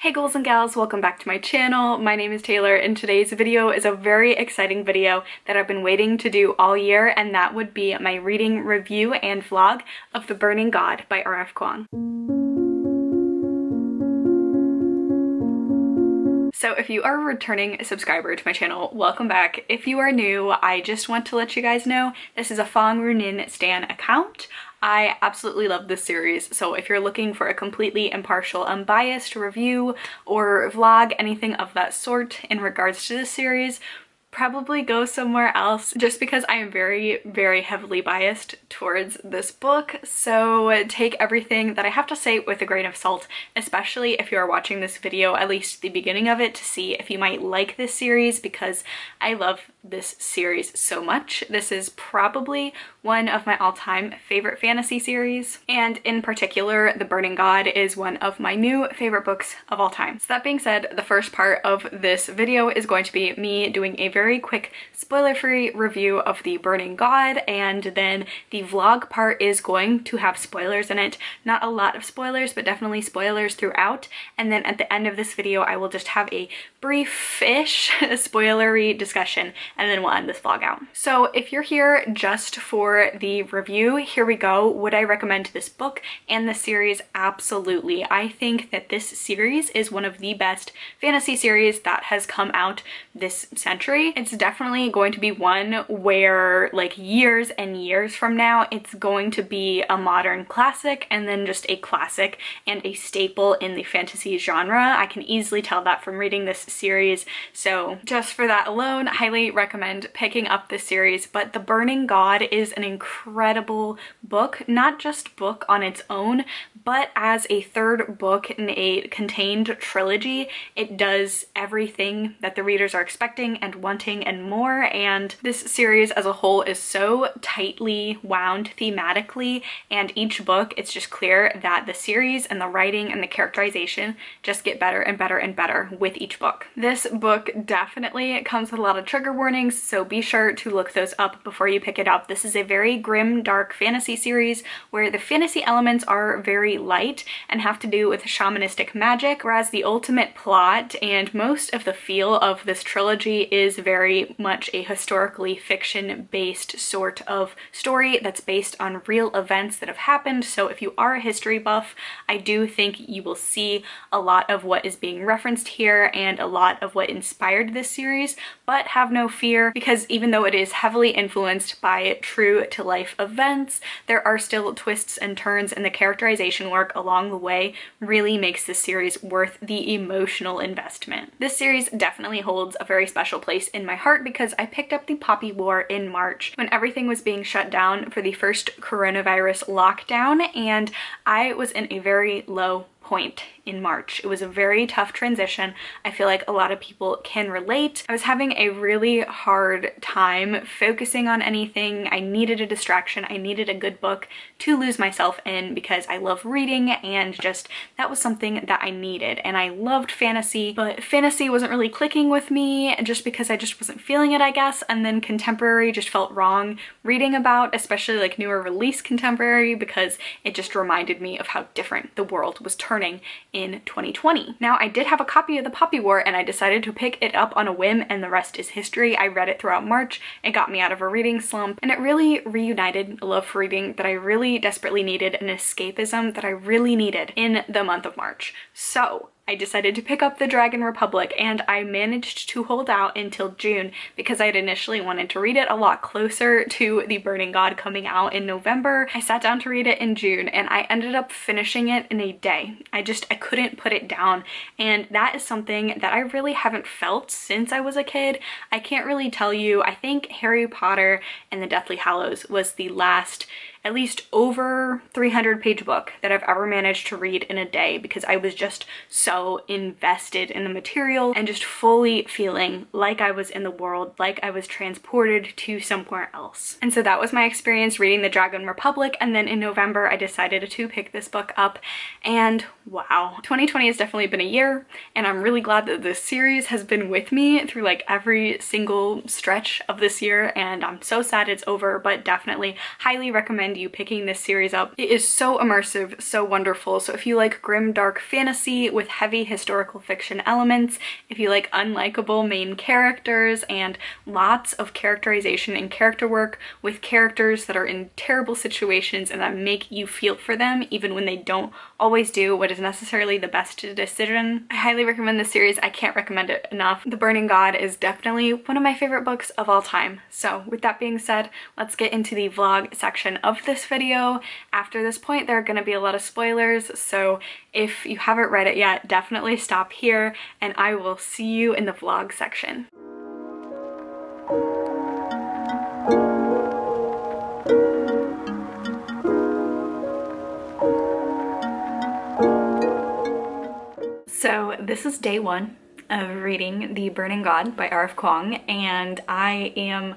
Hey girls and gals, welcome back to my channel. My name is Taylor and today's video is a very exciting video that I've been waiting to do all year, and that would be my reading review and vlog of The Burning God by R.F. Kuang. So if you are a returning subscriber to my channel, welcome back. If you are new, I just want to let you guys know this is a Fang Runin Stan account. I absolutely love this series, so if you're looking for a completely impartial, unbiased review or vlog, anything of that sort in regards to this series, probably go somewhere else, just because I am very heavily biased towards this book. So take everything that I have to say with a grain of salt, especially if you are watching this video, at least the beginning of it, to see if you might like this series, because I love this series so much. This is probably one of my all-time favorite fantasy series, and in particular The Burning God is one of my new favorite books of all time. So that being said, the first part of this video is going to be me doing a very quick spoiler-free review of The Burning God, and then the vlog part is going to have spoilers in it. Not a lot of spoilers, but definitely spoilers throughout, and then at the end of this video I will just have a brief-ish spoilery discussion, and then we'll end this vlog out. So if you're here just for the review, here we go. Would I recommend this book and the series? Absolutely. I think that this series is one of the best fantasy series that has come out this century. It's definitely going to be one where, like, years and years from now, it's going to be a modern classic, and then just a classic and a staple in the fantasy genre. I can easily tell that from reading this series, so just for that alone, highly recommend picking up this series. But The Burning God is an incredible book, not just book on its own, but as a third book in a contained trilogy. It does everything that the readers are expecting and wanting and more, and this series as a whole is so tightly wound thematically, and each book, it's just clear that the series and the writing and the characterization just get better and better and better with each book. This book definitely comes with a lot of trigger warnings, so be sure to look those up before you pick it up. This is a very grim, dark fantasy series where the fantasy elements are very light and have to do with shamanistic magic, whereas the ultimate plot and most of the feel of this trilogy is very much a historically fiction-based sort of story that's based on real events that have happened. So if you are a history buff, I do think you will see a lot of what is being referenced here and a lot of what inspired this series, but have no fear, because even though it is heavily influenced by true-to-life events, there are still twists and turns, and the characterization work along the way really makes this series worth the emotional investment. This series definitely holds a very special place in my heart because I picked up the Poppy War in March when everything was being shut down for the first coronavirus lockdown, and I was in a very low point in March. It was a very tough transition. I feel like a lot of people can relate. I was having a really hard time focusing on anything. I needed a distraction. I needed a good book to lose myself in because I love reading, and just that was something that I needed. And I loved fantasy, but fantasy wasn't really clicking with me just because I just wasn't feeling it, I guess. And then contemporary just felt wrong reading about, especially like newer release contemporary, because it just reminded me of how different the world was turning in 2020. Now, I did have a copy of the Poppy War and I decided to pick it up on a whim, and the rest is history. I read it throughout March. It got me out of a reading slump, and it really reunited a love for reading that I really desperately needed, an escapism that I really needed in the month of March. So I decided to pick up The Dragon Republic, and I managed to hold out until June because I had initially wanted to read it a lot closer to The Burning God coming out in November. I sat down to read it in June and I ended up finishing it in a day. I couldn't put it down, and that is something that I really haven't felt since I was a kid. I can't really tell you. I think Harry Potter and the Deathly Hallows was the last at least over 300-page book that I've ever managed to read in a day, because I was just so invested in the material and just fully feeling like I was in the world, like I was transported to somewhere else. And so that was my experience reading The Dragon Republic, and then in November I decided to pick this book up, and wow. 2020 has definitely been a year, and I'm really glad that this series has been with me through like every single stretch of this year, and I'm so sad it's over, but definitely highly recommend recommend you picking this series up. It is so immersive, so wonderful. So if you like grim, dark fantasy with heavy historical fiction elements, if you like unlikable main characters and lots of characterization and character work with characters that are in terrible situations and that make you feel for them even when they don't always do what is necessarily the best decision, I highly recommend this series. I can't recommend it enough. The Burning God is definitely one of my favorite books of all time. So with that being said, let's get into the vlog section of this video. After this point, there are going to be a lot of spoilers, so if you haven't read it yet, definitely stop here and I will see you in the vlog section. So this is day one of reading The Burning God by R.F. Kuang, and I am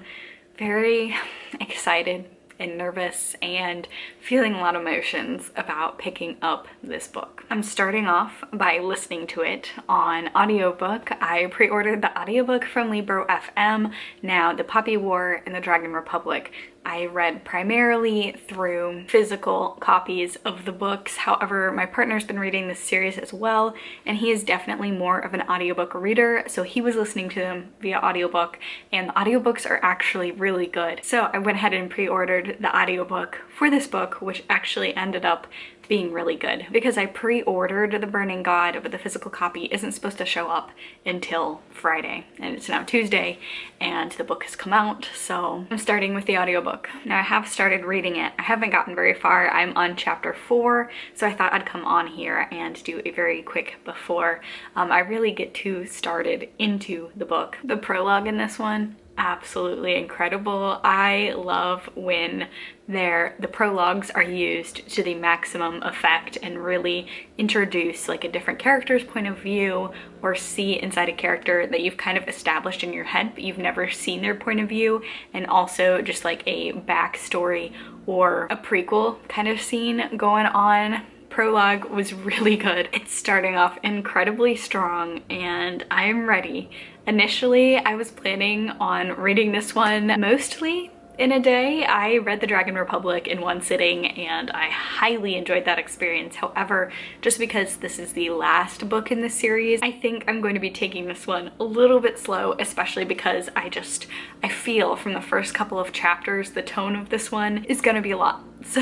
very excited and nervous and feeling a lot of emotions about picking up this book. I'm starting off by listening to it on audiobook. I pre-ordered the audiobook from Libro FM. Now, The Poppy War and The Dragon Republic I read primarily through physical copies of the books. However, my partner's been reading this series as well, and he is definitely more of an audiobook reader, so he was listening to them via audiobook, and the audiobooks are actually really good. So I went ahead and pre-ordered the audiobook for this book, which actually ended up being really good because I pre-ordered The Burning God, but the physical copy isn't supposed to show up until Friday, and it's now Tuesday and the book has come out, so I'm starting with the audiobook. Now, I have started reading it. I haven't gotten very far. I'm on chapter 4, so I thought I'd come on here and do a very quick before I really get too started into the book. The prologue in this one, absolutely incredible. I love when the prologues are used to the maximum effect and really introduce like a different character's point of view or see inside a character that you've kind of established in your head but you've never seen their point of view, and also just like a backstory or a prequel kind of scene going on. Prologue was really good. It's starting off incredibly strong and I'm ready. Initially, I was planning on reading this one mostly in a day. I read The Dragon Republic in one sitting and I highly enjoyed that experience. However, just because this is the last book in the series, I think I'm going to be taking this one a little bit slow, especially because I feel from the first couple of chapters, the tone of this one is gonna be a lot. So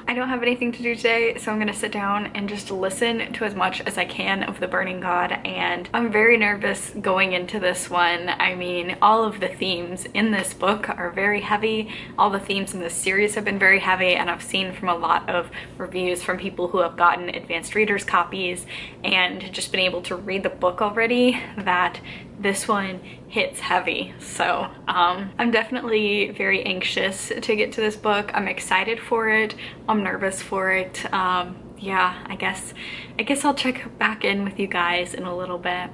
I don't have anything to do today, so I'm gonna sit down and just listen to as much as I can of The Burning God, and I'm very nervous going into this one. I mean, all of the themes in this book are very heavy. All the themes in this series have been very heavy, and I've seen from a lot of reviews from people who have gotten advanced readers copies and just been able to read the book already that this one hits heavy. So I'm definitely very anxious to get to this book. I'm excited for it. I'm nervous for it. Yeah, I guess I'll check back in with you guys in a little bit.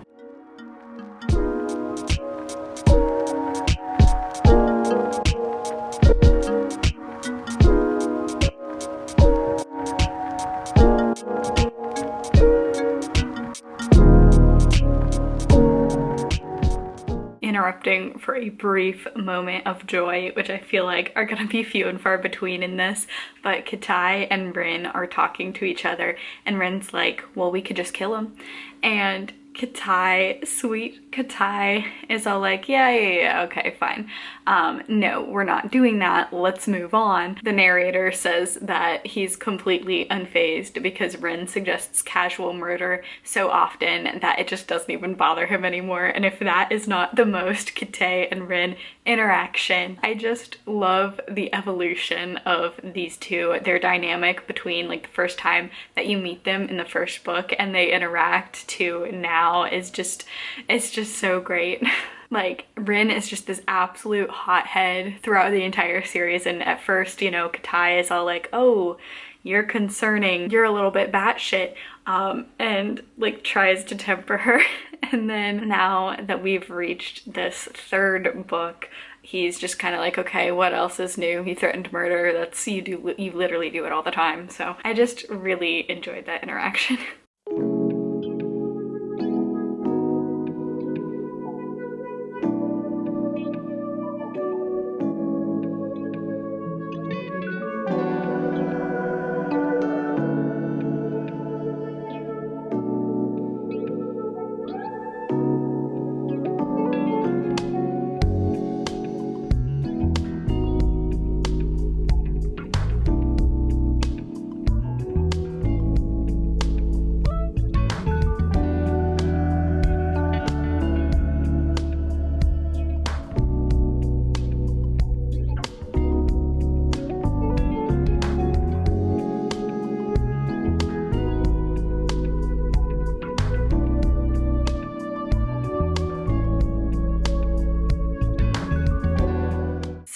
Interrupting for a brief moment of joy, which I feel like are gonna be few and far between in this, but Katai and Rin are talking to each other and Rin's like, well, we could just kill him, and Katai, sweet Katai, is all like, yeah, okay, fine. No, we're not doing that. Let's move on. The narrator says that he's completely unfazed because Rin suggests casual murder so often that it just doesn't even bother him anymore. And if that is not the most Katai and Rin interaction, I just love the evolution of these two. Their dynamic between like the first time that you meet them in the first book and they interact to now is just, it's just so great. Like, Rin is just this absolute hothead throughout the entire series, and at first, you know, Katai is all like, oh, you're concerning, you're a little bit batshit, and like tries to temper her. And then now that we've reached this third book, he's just kind of like, okay, what else is new? He threatened murder. That's, you literally do it all the time. So I just really enjoyed that interaction.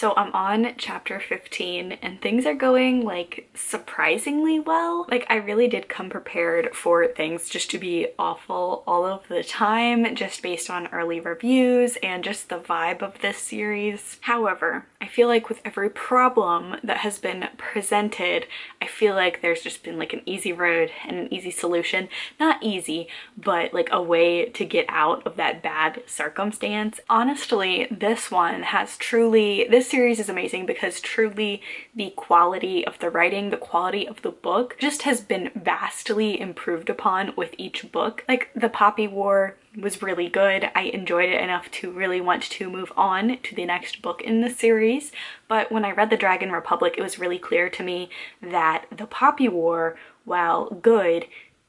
So I'm on chapter 15 and things are going like surprisingly well. Like I really did come prepared for things just to be awful all of the time, just based on early reviews and just the vibe of this series. However, I feel like with every problem that has been presented, I feel like there's just been like an easy road and an easy solution. Not easy, but like a way to get out of that bad circumstance. Honestly, this one has truly, this series is amazing because truly the quality of the writing, the quality of the book just has been vastly improved upon with each book. Like the Poppy War was really good. I enjoyed it enough to really want to move on to the next book in the series. But when I read The Dragon Republic, it was really clear to me that the Poppy War, while good,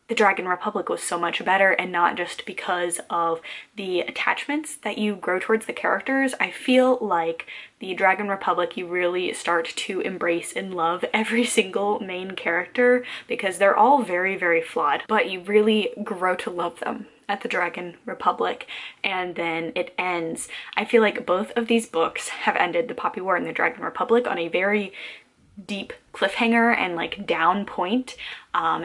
the Dragon Republic was so much better, and not just because of the attachments that you grow towards the characters. I feel like the Dragon Republic, you really start to embrace and love every single main character because they're all very, very flawed, but you really grow to love them at the Dragon Republic, and then it ends. I feel like both of these books have ended, the Poppy War and the Dragon Republic, on a very deep cliffhanger and like down point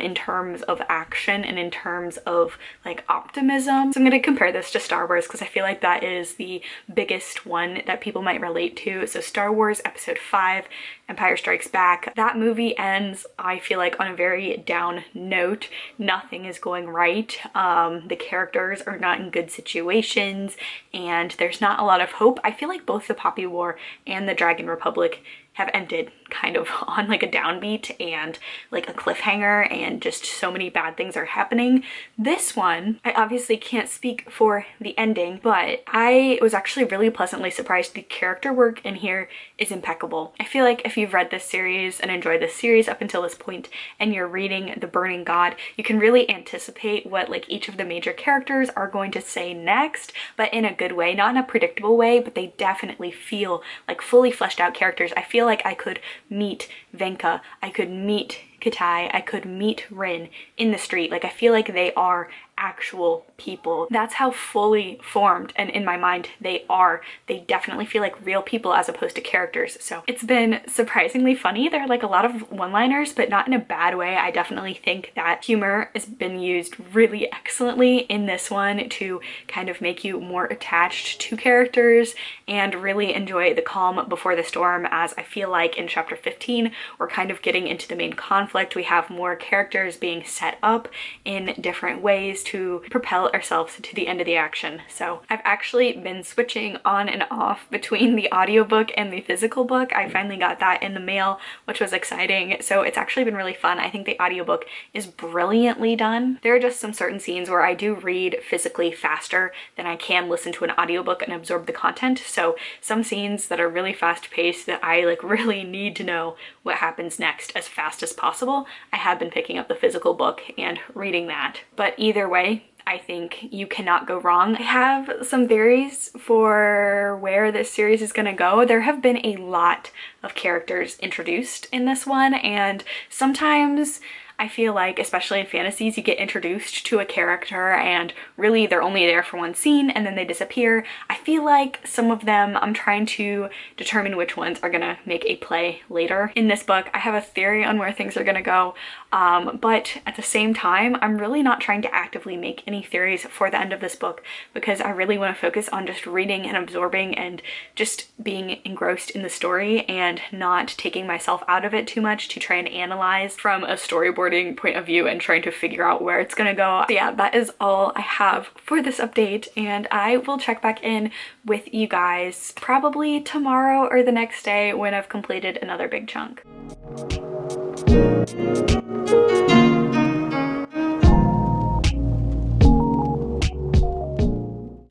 in terms of action and in terms of like optimism. So I'm going to compare this to Star Wars because I feel like that is the biggest one that people might relate to. So Star Wars Episode 5, Empire Strikes Back, that movie ends, I feel like, on a very down note. Nothing is going right. The characters are not in good situations and there's not a lot of hope. I feel like both the Poppy War and the Dragon Republic have ended kind of on like a downbeat and like a cliffhanger, and just so many bad things are happening. This one, I obviously can't speak for the ending, but I was actually really pleasantly surprised. The character work in here is impeccable. I feel like if you've read this series and enjoyed this series up until this point and you're reading The Burning God, you can really anticipate what like each of the major characters are going to say next, but in a good way, not in a predictable way, but they definitely feel like fully fleshed out characters. I feel like I could meet Venka, I could meet Kitai, I could meet Rin in the street. Like I feel like they are actual people. That's how fully formed, and in my mind they are. They definitely feel like real people as opposed to characters. So it's been surprisingly funny. There are like a lot of one-liners, but not in a bad way. I definitely think that humor has been used really excellently in this one to kind of make you more attached to characters and really enjoy the calm before the storm, as I feel like in chapter 15 we're kind of getting into the main conflict. We have more characters being set up in different ways to propel ourselves to the end of the action. So I've actually been switching on and off between the audiobook and the physical book. I finally got that in the mail, which was exciting. So it's actually been really fun. I think the audiobook is brilliantly done. There are just some certain scenes where I do read physically faster than I can listen to an audiobook and absorb the content. So some scenes that are really fast paced that I like really need to know what happens next as fast as possible, I have been picking up the physical book and reading that. But either way, I think you cannot go wrong. I have some theories for where this series is gonna go. There have been a lot of characters introduced in this one, and sometimes I feel like, especially in fantasies, you get introduced to a character and really they're only there for one scene and then they disappear. I feel like some of them, I'm trying to determine which ones are gonna make a play later. In this book, I have a theory on where things are gonna go, but at the same time, I'm really not trying to actively make any theories for the end of this book because I really want to focus on just reading and absorbing and just being engrossed in the story and not taking myself out of it too much to try and analyze from a storyboarding point of view and trying to figure out where it's gonna go. So yeah, that is all I have for this update, and I will check back in with you guys probably tomorrow or the next day when I've completed another big chunk.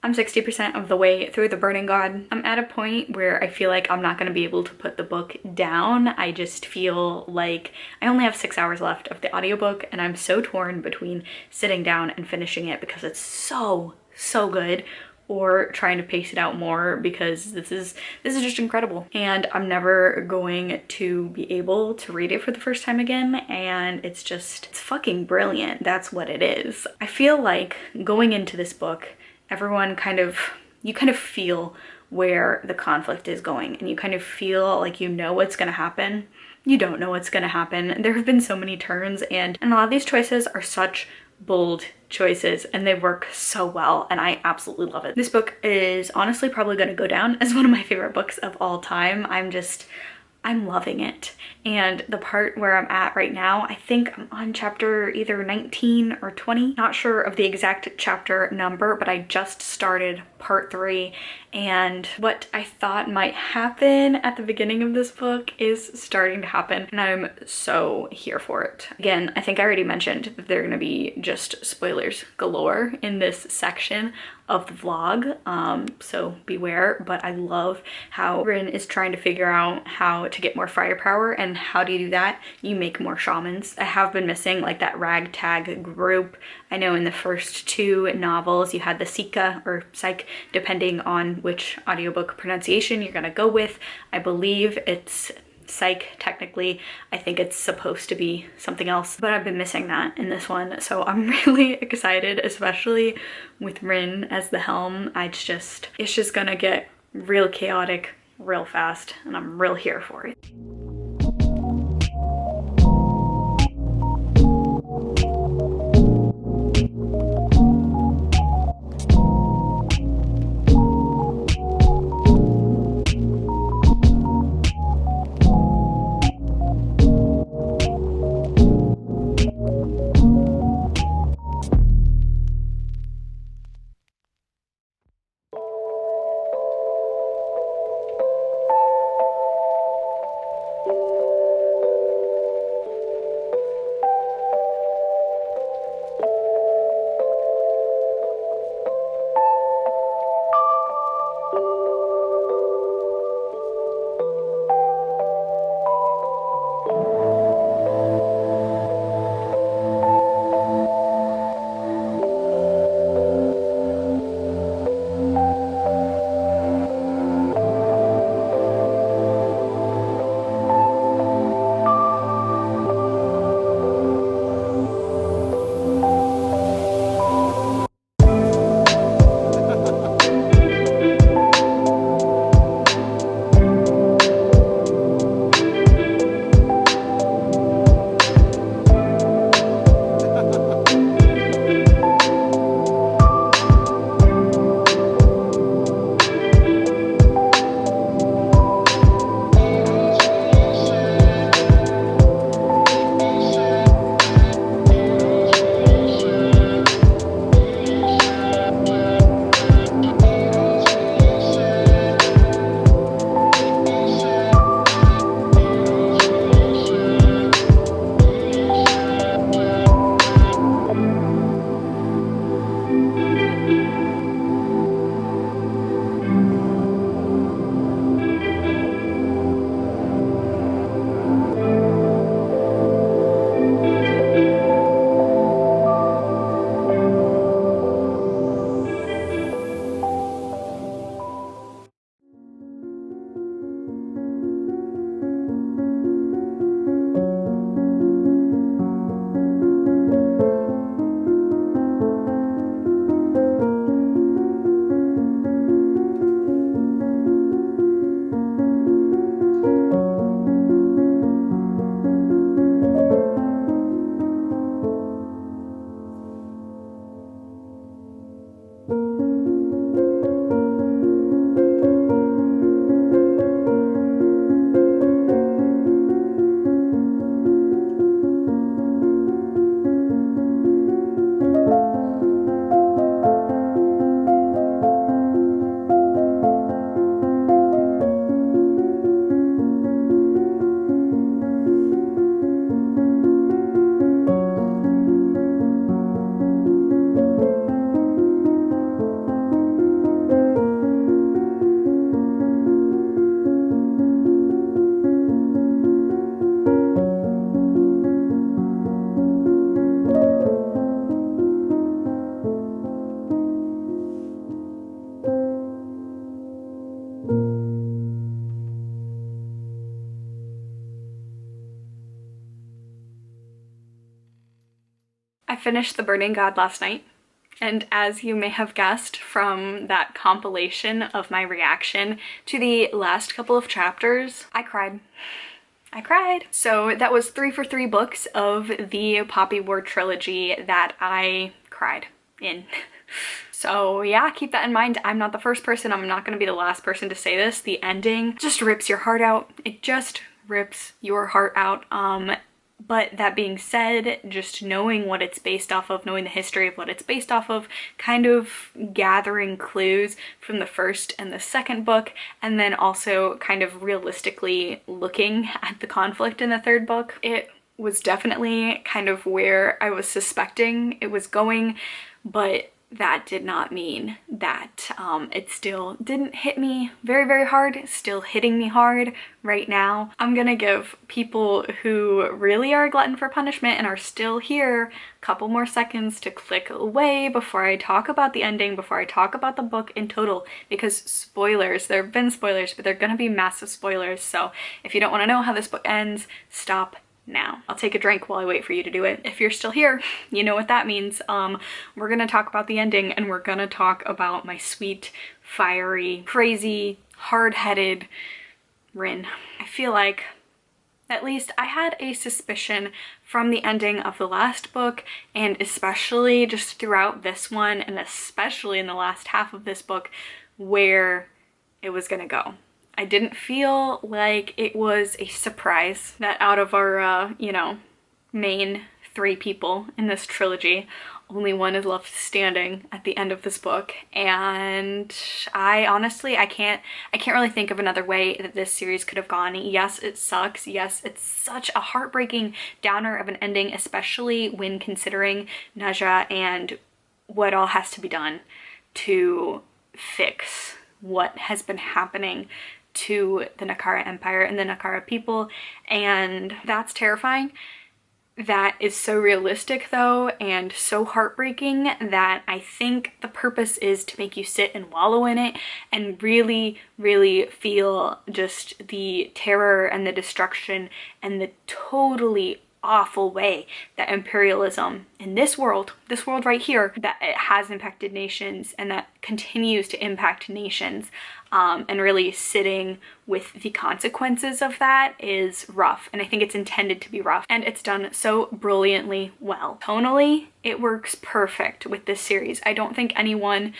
I'm 60% of the way through The Burning God. I'm at a point where I feel like I'm not going to be able to put the book down. I just feel like I only have 6 hours left of the audiobook and I'm so torn between sitting down and finishing it because it's so good, or trying to pace it out more because this is just incredible. And I'm never going to be able to read it for the first time again, and it's fucking brilliant. That's what it is. I feel like going into this book, everyone you kind of feel where the conflict is going, and you kind of feel like you know what's going to happen. You don't know what's going to happen. There have been so many turns, and a lot of these choices are such bold choices and they work so well, and I absolutely love it. This book is honestly probably going to go down as one of my favorite books of all time. I'm loving it. And the part where I'm at right now, I think I'm on chapter either 19 or 20. Not sure of the exact chapter number, but I just started part 3. And what I thought might happen at the beginning of this book is starting to happen. And I'm so here for it. Again, I think I already mentioned that there are gonna be just spoilers galore in this section of the vlog, so beware. But I love how Rin is trying to figure out how to get more firepower, and how do you do that? You make more shamans. I have been missing like that ragtag group. I know in the first 2 novels you had the Sika or Psych, depending on which audiobook pronunciation you're gonna go with. I believe it's Psych technically. I think it's supposed to be something else, but I've been missing that in this one, so I'm really excited, especially with Rin as the helm. It's just gonna get real chaotic real fast, and I'm real here for it. I finished The Burning God last night. And as you may have guessed from that compilation of my reaction to the last couple of chapters, I cried. I cried. So that was 3 for 3 books of the Poppy War trilogy that I cried in. So yeah, keep that in mind. I'm not the first person, I'm not gonna be the last person to say this. The ending just rips your heart out. It just rips your heart out. But that being said, just knowing what it's based off of, knowing the history of what it's based off of, kind of gathering clues from the first and the second book, and then also kind of realistically looking at the conflict in the third book, it was definitely kind of where I was suspecting it was going, but that did not mean that it still didn't hit me very, very hard. It's still hitting me hard right now. I'm gonna give people who really are a glutton for punishment and are still here a couple more seconds to click away before I talk about the ending, before I talk about the book in total, because spoilers, there have been spoilers, but they're gonna be massive spoilers. So if you don't want to know how this book ends, stop now. I'll take a drink while I wait for you to do it. If you're still here, you know what that means. We're gonna talk about the ending, and we're gonna talk about my sweet, fiery, crazy, hard-headed Rin. I feel like, at least I had a suspicion from the ending of the last book, and especially just throughout this one, and especially in the last half of this book, where it was gonna go. I didn't feel like it was a surprise that out of our, you know, main 3 people in this trilogy, only one is left standing at the end of this book. And I honestly, I can't really think of another way that this series could have gone. Yes, it sucks. Yes, it's such a heartbreaking downer of an ending, especially when considering Naja and what all has to be done to fix what has been happening to the Nakara Empire and the Nakara people, and that's terrifying. That is so realistic though, and so heartbreaking, that I think the purpose is to make you sit and wallow in it and really, really feel just the terror and the destruction and the totally awful way that imperialism in this world right here, that it has impacted nations and that continues to impact nations, and really sitting with the consequences of that is rough. And I think it's intended to be rough, and it's done so brilliantly well. Tonally, it works perfect with this series. I don't think anyone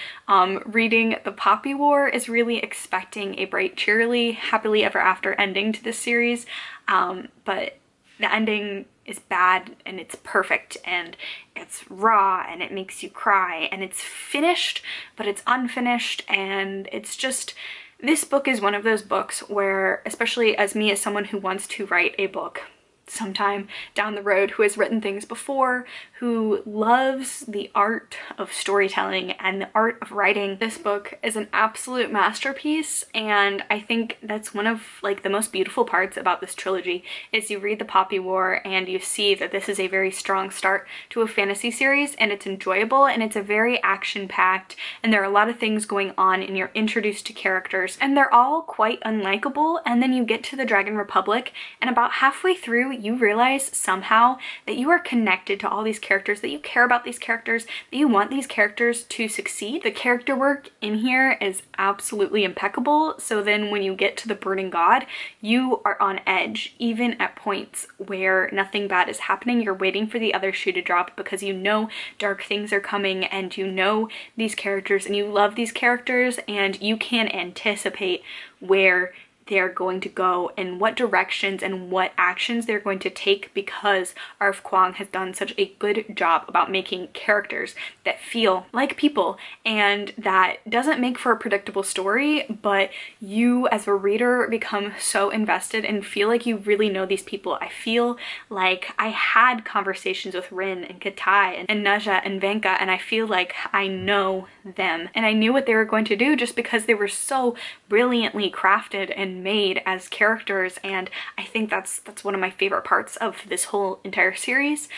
reading The Poppy War is really expecting a bright, cheerily, happily ever after ending to this series, but the ending is bad and it's perfect and it's raw and it makes you cry, and it's finished but it's unfinished, and it's just, this book is one of those books where, especially as me, as someone who wants to write a book sometime down the road, who has written things before, who loves the art of storytelling and the art of writing, this book is an absolute masterpiece. And I think that's one of like the most beautiful parts about this trilogy, is you read The Poppy War and you see that this is a very strong start to a fantasy series, and it's enjoyable and it's a very action-packed, and there are a lot of things going on, and you're introduced to characters and they're all quite unlikable, and then you get to the Dragon Republic and about halfway through you realize somehow that you are connected to all these characters, that you care about these characters, that you want these characters to succeed. The character work in here is absolutely impeccable. So then when you get to the Burning God, you are on edge, even at points where nothing bad is happening. You're waiting for the other shoe to drop because you know dark things are coming, and you know these characters and you love these characters, and you can anticipate where they're going to go and what directions and what actions they're going to take, because R.F. Kuang has done such a good job about making characters that feel like people, and that doesn't make for a predictable story, but you as a reader become so invested and feel like you really know these people. I feel like I had conversations with Rin and Katai and Naja and Venka, and I feel like I know them and I knew what they were going to do just because they were so brilliantly crafted and made as characters. And I think that's one of my favorite parts of this whole entire series,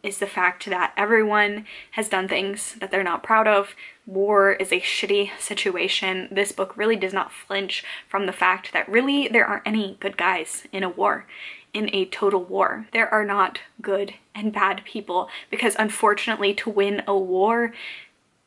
is the fact that everyone has done things that they're not proud of. War is a shitty situation. This book really does not flinch from the fact that really there aren't any good guys in a war. in a total war. There are not good and bad people, because unfortunately, to win a war,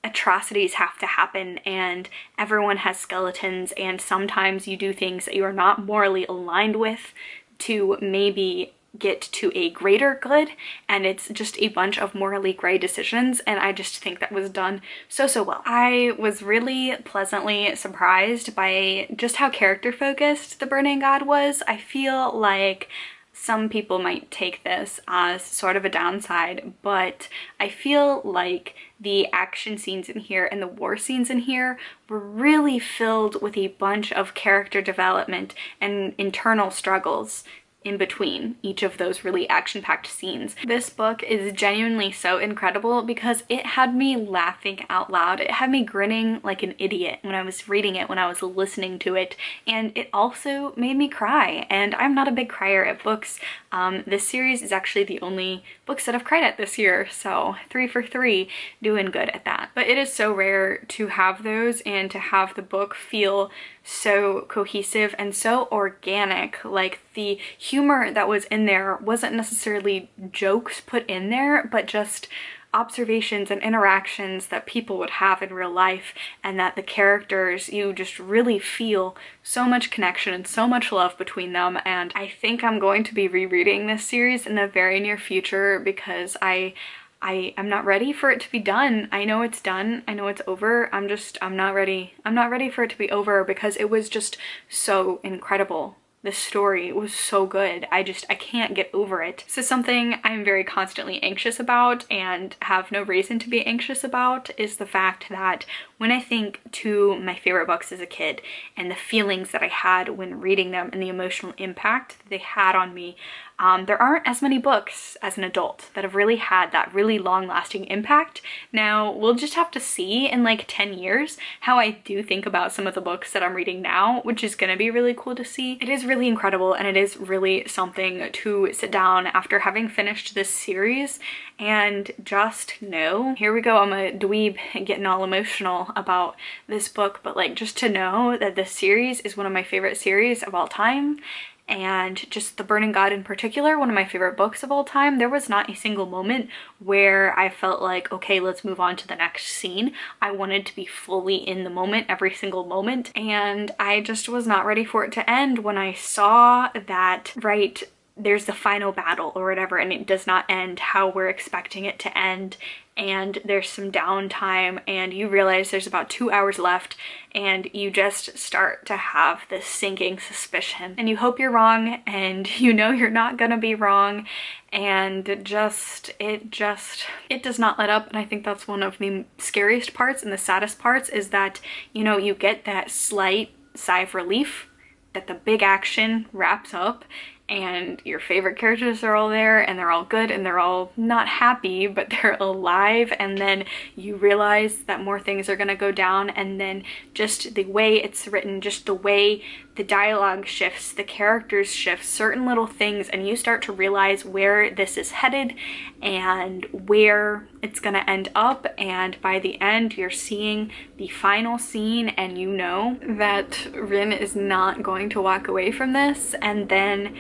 atrocities have to happen and everyone has skeletons, and sometimes you do things that you are not morally aligned with to maybe get to a greater good, and it's just a bunch of morally gray decisions, and I just think that was done so well. I was really pleasantly surprised by just how character focused The Burning God was. I feel like some people might take this as sort of a downside, but I feel like the action scenes in here and the war scenes in here were really filled with a bunch of character development and internal struggles in between each of those really action-packed scenes. This book is genuinely so incredible because it had me laughing out loud. It had me grinning like an idiot when I was reading it, when I was listening to it, and it also made me cry, and I'm not a big crier at books. This series is actually the only books that I've cried at this year, so 3 for 3, doing good at that. But it is so rare to have those and to have the book feel so cohesive and so organic. Like, the humor that was in there wasn't necessarily jokes put in there, but just observations and interactions that people would have in real life, and that the characters, you just really feel so much connection and so much love between them. And I think I'm going to be rereading this series in the very near future because I'm not ready for it to be done. I know it's done. I know it's over. I'm not ready. I'm not ready for it to be over because it was just so incredible. The story was so good. I can't get over it. So something I'm very constantly anxious about and have no reason to be anxious about is the fact that when I think to my favorite books as a kid and the feelings that I had when reading them and the emotional impact that they had on me, there aren't as many books as an adult that have really had that really long-lasting impact. Now, we'll just have to see in like 10 years how I do think about some of the books that I'm reading now, which is gonna be really cool to see. It is really incredible, and it is really something to sit down after having finished this series and just know, here we go, I'm a dweeb getting all emotional about this book, but like, just to know that this series is one of my favorite series of all time. And just The Burning God in particular, one of my favorite books of all time. There was not a single moment where I felt like, okay, let's move on to the next scene. I wanted to be fully in the moment every single moment, and I just was not ready for it to end when I saw that, right, there's the final battle or whatever, and it does not end how we're expecting it to end, and there's some downtime, and you realize there's about 2 hours left, and you just start to have this sinking suspicion, and you hope you're wrong, and you know you're not gonna be wrong, and it does not let up. And I think that's one of the scariest parts and the saddest parts, is that, you know, you get that slight sigh of relief that the big action wraps up and your favorite characters are all there and they're all good and they're all not happy, but they're alive, and then you realize that more things are gonna go down, and then just the way it's written, just the way the dialogue shifts, the characters shift, certain little things, and you start to realize where this is headed and where it's gonna end up, and by the end you're seeing the final scene and you know that Rin is not going to walk away from this. And then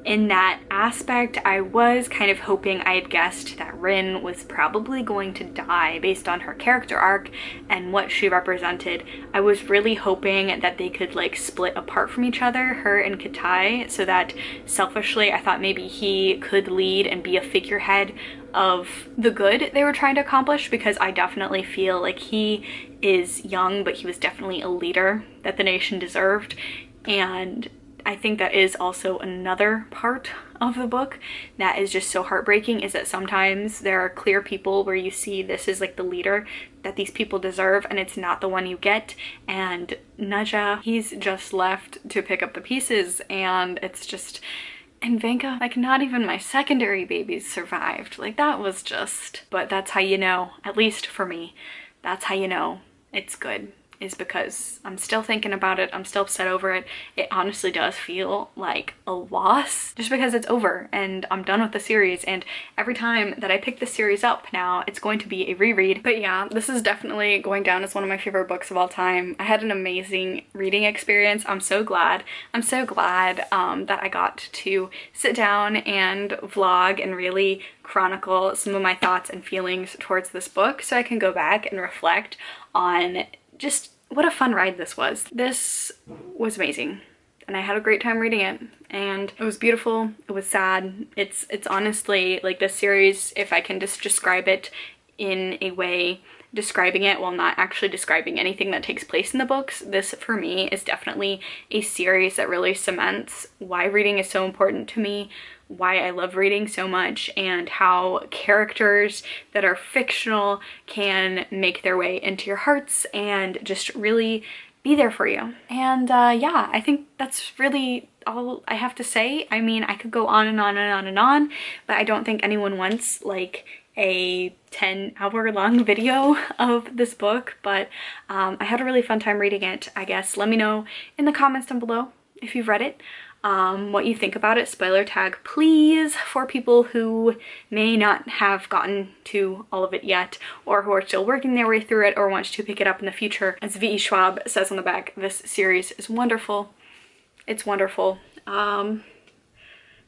in that aspect, I was kind of hoping, I had guessed that Rin was probably going to die based on her character arc and what she represented. I was really hoping that they could like split apart from each other, her and Katai, so that selfishly I thought maybe he could lead and be a figurehead of the good they were trying to accomplish, because I definitely feel like he is young, but he was definitely a leader that the nation deserved. And I think that is also another part of the book that is just so heartbreaking, is that sometimes there are clear people where you see this is like the leader that these people deserve, and it's not the one you get. And Naja, he's just left to pick up the pieces, and it's just, and Venka, like, not even my secondary babies survived. Like, that was just, but that's how you know, at least for me, that's how you know it's good. is because I'm still thinking about it. I'm still upset over it. It honestly does feel like a loss just because it's over and I'm done with the series, and every time that I pick the series up now, it's going to be a reread. But yeah, this is definitely going down as one of my favorite books of all time. I had an amazing reading experience. I'm so glad. I'm so glad that I got to sit down and vlog and really chronicle some of my thoughts and feelings towards this book so I can go back and reflect on just what a fun ride this was. This was amazing and I had a great time reading it, and it was beautiful, it was sad. It's honestly like this series, if I can just describe it in a way, describing it while not actually describing anything that takes place in the books, this for me is definitely a series that really cements why reading is so important to me, why I love reading so much, and how characters that are fictional can make their way into your hearts and just really be there for you. And yeah, I think that's really all I have to say. I mean, I could go on and on and on and on, but I don't think anyone wants like a 10-hour long video of this book. But I had a really fun time reading it, I guess. Let me know in the comments down below if you've read it, what you think about it. Spoiler tag please for people who may not have gotten to all of it yet, or who are still working their way through it, or want to pick it up in the future. As V.E. Schwab says on the back, this series is wonderful. It's wonderful.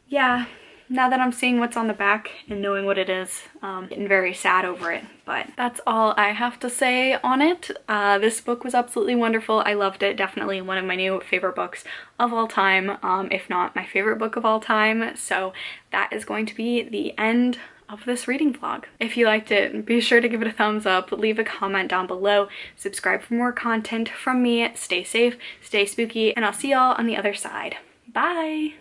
Yeah, now that I'm seeing what's on the back and knowing what it is, getting very sad over it. But that's all I have to say on it. This book was absolutely wonderful. I loved it. Definitely one of my new favorite books of all time, if not my favorite book of all time. So that is going to be the end of this reading vlog. If you liked it, be sure to give it a thumbs up, leave a comment down below, subscribe for more content from me. Stay safe, stay spooky, and I'll see y'all on the other side. Bye!